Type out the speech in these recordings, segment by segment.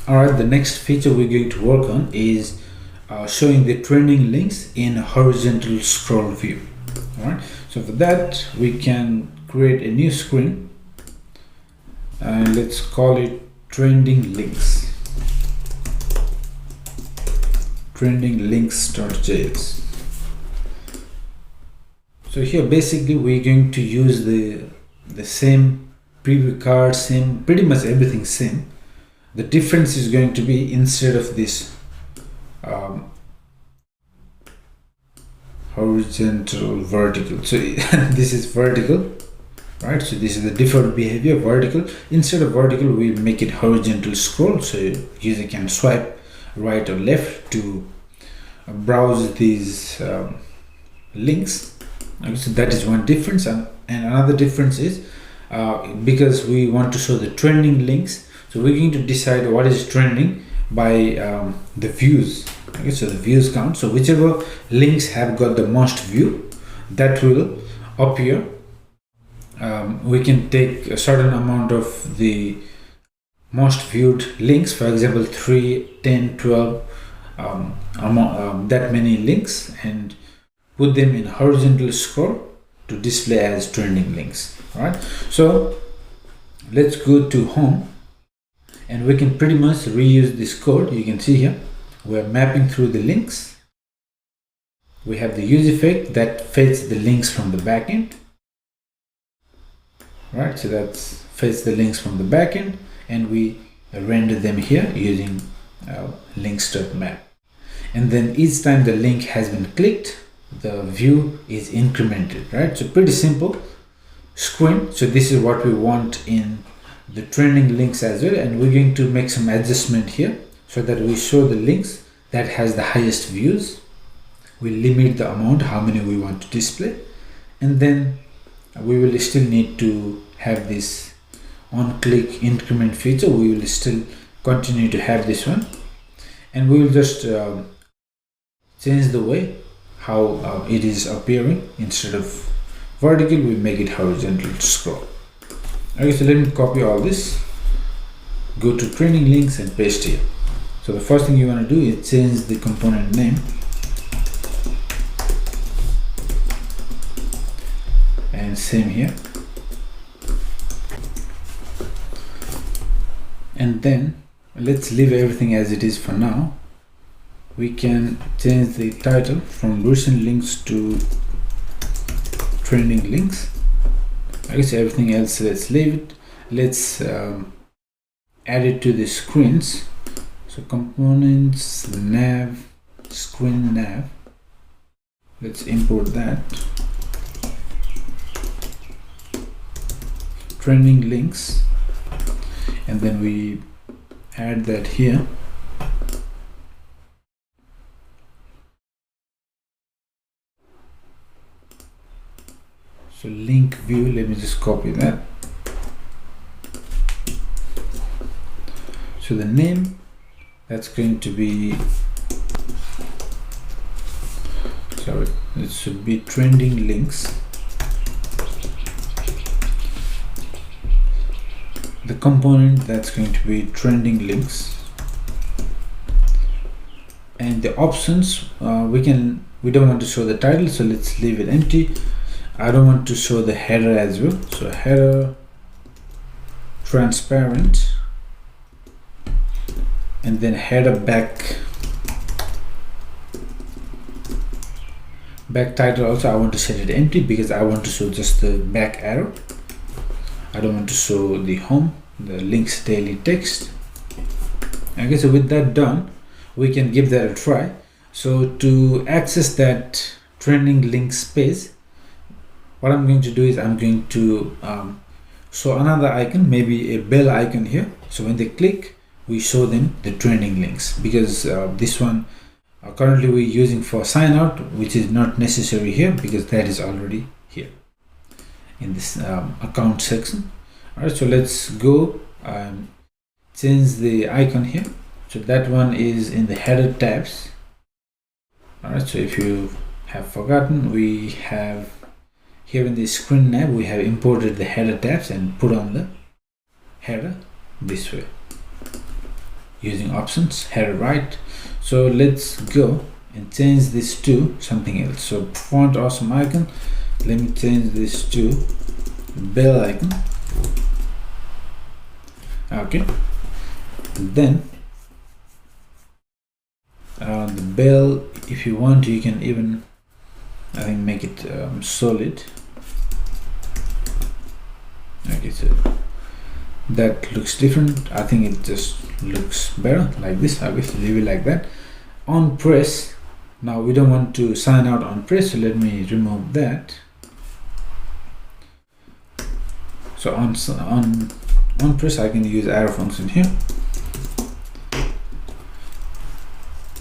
Alright, the next feature we're going to work on is showing the trending links in a horizontal scroll view. Alright, so for that we can create a new screen and let's call it trending links. Trending links.js. So here basically we're going to use the same preview card, same, pretty much everything same. The difference is going to be, instead of this horizontal vertical, so this is vertical, right? So this is the default behavior, vertical. Instead of vertical, we make it horizontal scroll, so user can swipe right or left to browse these links. Okay, so that is one difference, and another difference is because we want to show the trending links, so we're going to decide what is trending by the views. Okay, so the views count, so whichever links have got the most view, that will appear. We can take a certain amount of the most viewed links, for example 3, 10, 12, that many links, and put them in horizontal scroll to display as trending links. All right, so let's go to home and we can pretty much reuse this code. You can see here we're mapping through the links. We have the use effect that fetches the links from the backend. Right, so that's fetch the links from the backend, and we render them here using links.map. And then each time the link has been clicked, the view is incremented, right? So pretty simple screen. So this is what we want in the trending links as well, and we're going to make some adjustment here so that we show the links that has the highest views. We limit the amount, how many we want to display, and then we will still need to have this on click increment feature. We will still continue to have this one, and we will just change the way how it is appearing. Instead of vertical, we make it horizontal scroll. Okay, so let me copy all this, go to trending links and paste here. So the first thing you want to do is change the component name, and same here, and then let's leave everything as it is for now. We can change the title from recent links to trending links. I guess everything else let's leave it. Let's add it to the screens. So components, nav, screen nav. Let's import that. Trending links, and then we add that here. So link view, let me just copy that. So the name, that's going to be, sorry, it should be trending links. The component, that's going to be trending links, and the options, we don't want to show the title, so let's leave it empty. I don't want to show the header as well, so header transparent, and then header back title also I want to set it empty because I want to show just the back arrow. I don't want to show the home, the links daily text. Okay, so with that done, we can give that a try. So to access that trending link space, what I'm going to do is I'm going to show another icon, maybe a bell icon here. So when they click, we show them the trending links, because this one currently we're using for sign out, which is not necessary here because that is already here in this account section. All right, so let's go change the icon here. So that one is in the header tabs. All right, so if you have forgotten, we have here in the screen nav, we have imported the header tabs and put on the header this way. using options, header right. So let's go and change this to something else. So font awesome icon, let me change this to bell icon. Okay, then the bell, if you want, you can even, I think, make it solid. Okay, so that looks different. I think it just looks better like this. I will leave it like that. On press, now we don't want to sign out on press, so let me remove that. So on press, I can use arrow function here.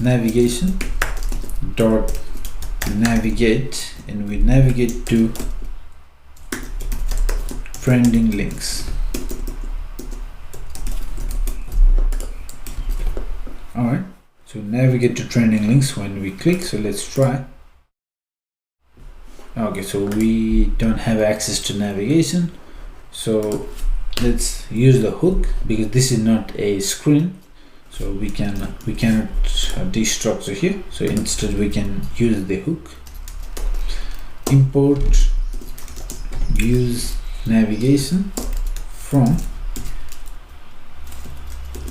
Navigation dot navigate, and we navigate to trending links. Alright, so navigate to trending links when we click. So let's try. Okay, so we don't have access to navigation, so let's use the hook, because this is not a screen, so we cannot destructure here. So instead we can use the hook. Import use navigation from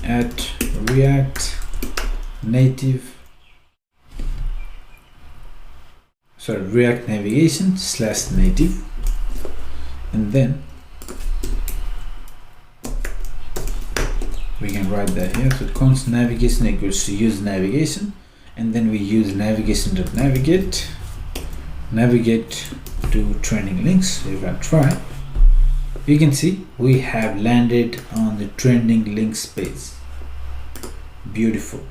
at React Native, sorry, React Navigation / native, and then we can write that here. So const navigation equals to use navigation, and then we use navigation.navigate, navigate to trending links. So if I try, you can see we have landed on the trending links page. Beautiful.